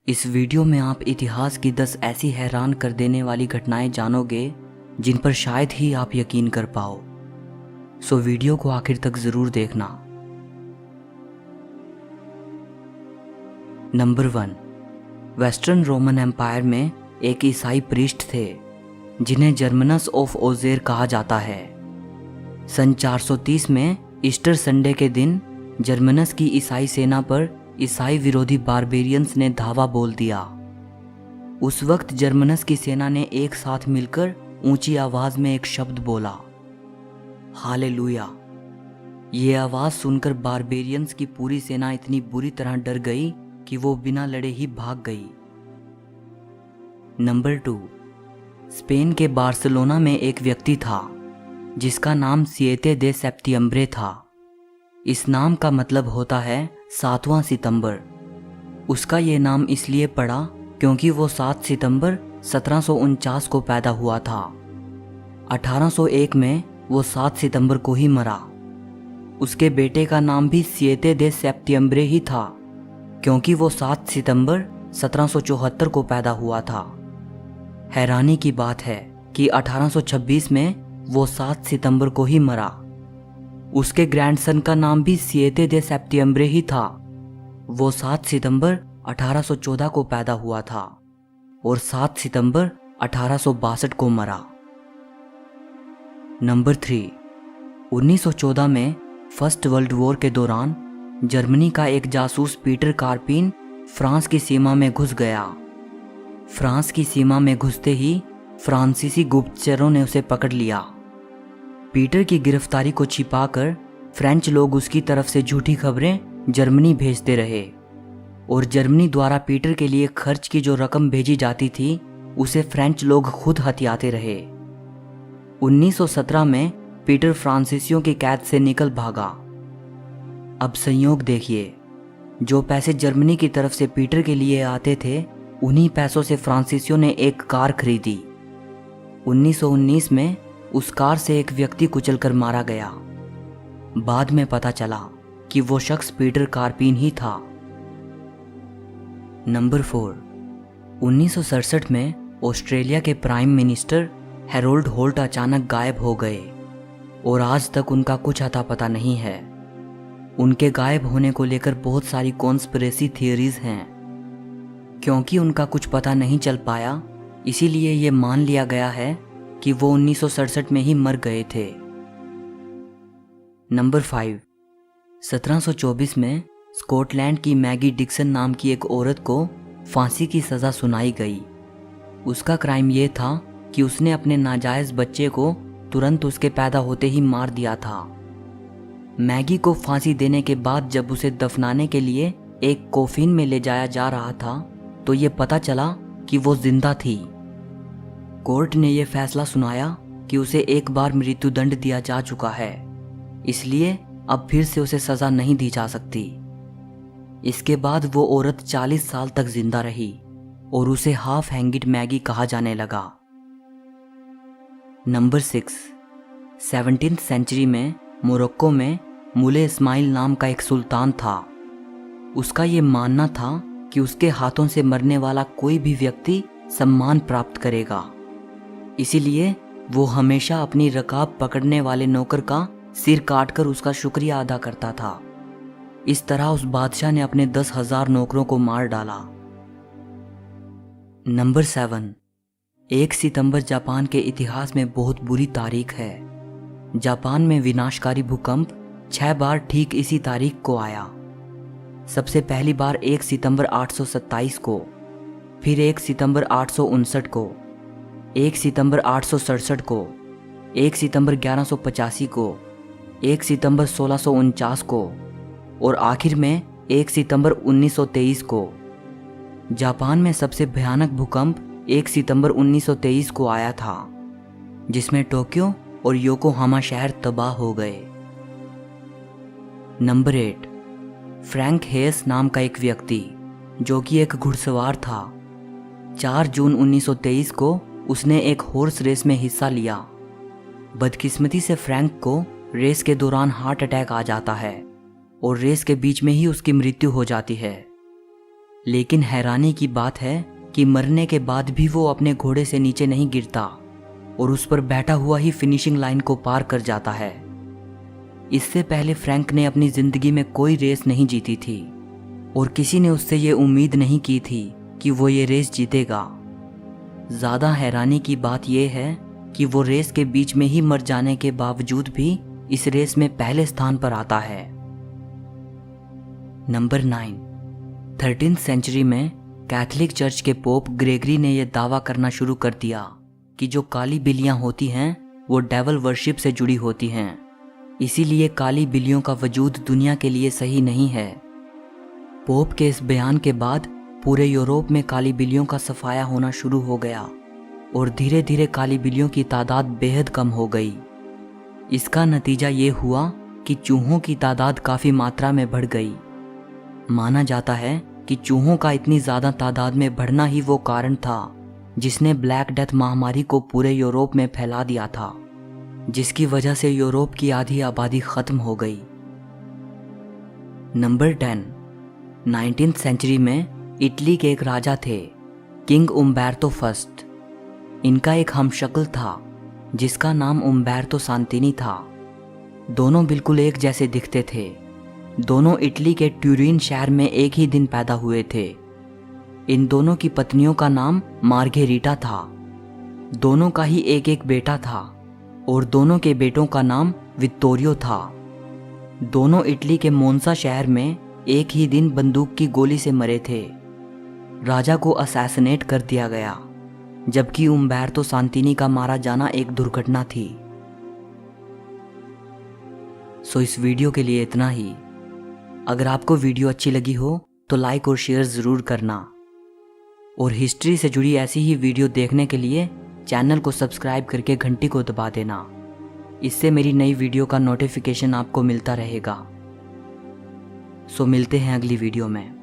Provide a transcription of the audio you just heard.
इस वीडियो में आप इतिहास की 10 ऐसी हैरान कर देने वाली घटनाएं जानोगे जिन पर शायद ही आप यकीन कर पाओ। सो वीडियो को आखिर तक जरूर देखना। नंबर 1, वेस्टर्न रोमन एम्पायर में एक ईसाई प्रीस्ट थे जिन्हें जर्मनस ऑफ ओजेर कहा जाता है। सन 430 में ईस्टर संडे के दिन जर्मनस की ईसाई सेना पर ईसाई विरोधी बारबेरियंस ने धावा बोल दिया। उस वक्त जर्मनस की सेना ने एक साथ मिलकर ऊंची आवाज में एक शब्द बोला, हालेलुया। ये आवाज सुनकर बारबेरियंस की पूरी सेना इतनी बुरी तरह डर गई कि वो बिना लड़े ही भाग गई। नंबर 2, स्पेन के बार्सिलोना में एक व्यक्ति था जिसका नाम सिएते दे सेप्टिएम्ब्रे था। इस नाम का मतलब होता है 7वां सितंबर। उसका ये नाम इसलिए पड़ा क्योंकि वो 7 सितंबर 1749 को पैदा हुआ था। 1801 में वो 7 सितंबर को ही मरा। उसके बेटे का नाम भी सिएते दे सेप्टिएम्ब्रे ही था क्योंकि वो 7 सितंबर 1774 को पैदा हुआ था। हैरानी की बात है कि 1826 में वो 7 सितंबर को ही मरा। उसके ग्रैंडसन का नाम भी सिएते दे सेप्टिएम्ब्रे ही था। वो 7 सितंबर 1814 को पैदा हुआ था और 7 सितंबर 1862 को मरा। नंबर 3, 1914 में फर्स्ट वर्ल्ड वॉर के दौरान जर्मनी का एक जासूस पीटर कार्पिन फ्रांस की सीमा में घुस गया। फ्रांस की सीमा में घुसते ही फ्रांसीसी गुप्तचरों ने उसे पकड़ लिया। पीटर की गिरफ्तारी को छिपाकर फ्रेंच लोग उसकी तरफ से झूठी खबरें जर्मनी भेजते रहे और जर्मनी द्वारा पीटर के लिए खर्च की जो रकम भेजी जाती थी उसे फ्रेंच लोग खुद हथियाते रहे। 1917 में पीटर फ्रांसीसियों की कैद से निकल भागा। अब संयोग देखिए, जो पैसे जर्मनी की तरफ से पीटर के लिए आते थे उन्हीं पैसों से फ्रांसीसियों ने एक कार खरीदी। 1919 में उस कार से एक व्यक्ति कुचलकर मारा गया। बाद में पता चला कि वो शख्स पीटर कार्पिन ही था। नंबर 4, 1967 में ऑस्ट्रेलिया के प्राइम मिनिस्टर हैरोल्ड होल्ट अचानक गायब हो गए और आज तक उनका कुछ अता पता नहीं है। उनके गायब होने को लेकर बहुत सारी कॉन्स्पिरेसी थियरीज हैं। क्योंकि उनका कुछ पता नहीं चल पाया इसीलिए ये मान लिया गया है कि वो 1967 में ही मर गए थे। नंबर 5, 1724 में स्कॉटलैंड की मैगी डिक्सन नाम की एक औरत को फांसी की सज़ा सुनाई गई। उसका क्राइम ये था कि उसने अपने नाजायज़ बच्चे को तुरंत उसके पैदा होते ही मार दिया था। मैगी को फांसी देने के बाद जब उसे दफनाने के लिए एक कोफिन में ले जाया जा रहा था तो ये पता चला कि वो जिंदा थी। कोर्ट ने यह फैसला सुनाया कि उसे एक बार मृत्युदंड दिया जा चुका है, इसलिए अब फिर से उसे सजा नहीं दी जा सकती। इसके बाद वो औरत 40 साल तक जिंदा रही और उसे हाफ हैंगिड मैगी कहा जाने लगा। नंबर 6, 17th सेंचुरी में मोरक्को में मुले इस्माइल नाम का एक सुल्तान था। उसका ये मानना था कि उसके हाथों से मरने वाला कोई भी व्यक्ति सम्मान प्राप्त करेगा। इसीलिए वो हमेशा अपनी रकाब पकड़ने वाले नौकर का सिर काटकर उसका शुक्रिया अदा करता था। इस तरह उस बादशाह ने अपने 10,000 नौकरों को मार डाला। नंबर 7, 1 सितंबर जापान के इतिहास में बहुत बुरी तारीख है। जापान में विनाशकारी भूकंप 6 बार ठीक इसी तारीख को आया। सबसे पहली बार 1 सितंबर 827 को, फिर 1 सितंबर 859 को, 1 सितंबर 867 को, 1 सितंबर 1185 को, 1 सितंबर 1649 को और आखिर में 1 सितंबर 1923 को। जापान में सबसे भयानक भूकंप 1 सितंबर 1923 को आया था जिसमें टोक्यो और योकोहामा शहर तबाह हो गए। नंबर 8, फ्रैंक हेस नाम का एक व्यक्ति जो कि एक घुड़सवार था। 4 जून 1923 को उसने एक हॉर्स रेस में हिस्सा लिया। बदकिस्मती से फ्रैंक को रेस के दौरान हार्ट अटैक आ जाता है और रेस के बीच में ही उसकी मृत्यु हो जाती है। लेकिन हैरानी की बात है कि मरने के बाद भी वो अपने घोड़े से नीचे नहीं गिरता और उस पर बैठा हुआ ही फिनिशिंग लाइन को पार कर जाता है। इससे पहले फ्रैंक ने अपनी जिंदगी में कोई रेस नहीं जीती थी और किसी ने उससे ये उम्मीद नहीं की थी कि वो ये रेस जीतेगा। ज़्यादा हैरानी की बात यह है कि वो रेस के बीच में ही मर जाने के बावजूद भी इस रेस में पहले स्थान पर आता है। नंबर 9, 13th सेंचुरी में कैथोलिक चर्च के पोप ग्रेगरी ने यह दावा करना शुरू कर दिया कि जो काली बिल्लियां होती हैं वो डेवल वर्शिप से जुड़ी होती हैं, इसीलिए काली बिल्लियों का वजूद दुनिया के लिए सही नहीं है। पोप के इस बयान के बाद पूरे यूरोप में काली बिल्लियों का सफाया होना शुरू हो गया और धीरे धीरे काली बिल्लियों की तादाद बेहद कम हो गई। इसका नतीजा ये हुआ कि चूहों की तादाद काफ़ी मात्रा में बढ़ गई। माना जाता है कि चूहों का इतनी ज़्यादा तादाद में बढ़ना ही वो कारण था जिसने ब्लैक डेथ महामारी को पूरे यूरोप में फैला दिया था, जिसकी वजह से यूरोप की आधी आबादी ख़त्म हो गई। नंबर 10, 19th सेंचुरी में इटली के एक राजा थे, किंग उम्बेर्तो फर्स्ट। इनका एक हमशक्ल था जिसका नाम उम्बेर्तो सांतिनी था। दोनों बिल्कुल एक जैसे दिखते थे। दोनों इटली के ट्यूरिन शहर में एक ही दिन पैदा हुए थे। इन दोनों की पत्नियों का नाम मार्गेरिटा था। दोनों का ही एक एक बेटा था और दोनों के बेटों का नाम वित्तोरियो था। दोनों इटली के मोन्सा शहर में एक ही दिन बंदूक की गोली से मरे थे। राजा को असैसिनेट कर दिया गया, जबकि उम्बेर्तो सांतिनी का मारा जाना एक दुर्घटना थी। सो इस वीडियो के लिए इतना ही। अगर आपको वीडियो अच्छी लगी हो तो लाइक और शेयर ज़रूर करना और हिस्ट्री से जुड़ी ऐसी ही वीडियो देखने के लिए चैनल को सब्सक्राइब करके घंटी को दबा देना। इससे मेरी नई वीडियो का नोटिफिकेशन आपको मिलता रहेगा। सो मिलते हैं अगली वीडियो में।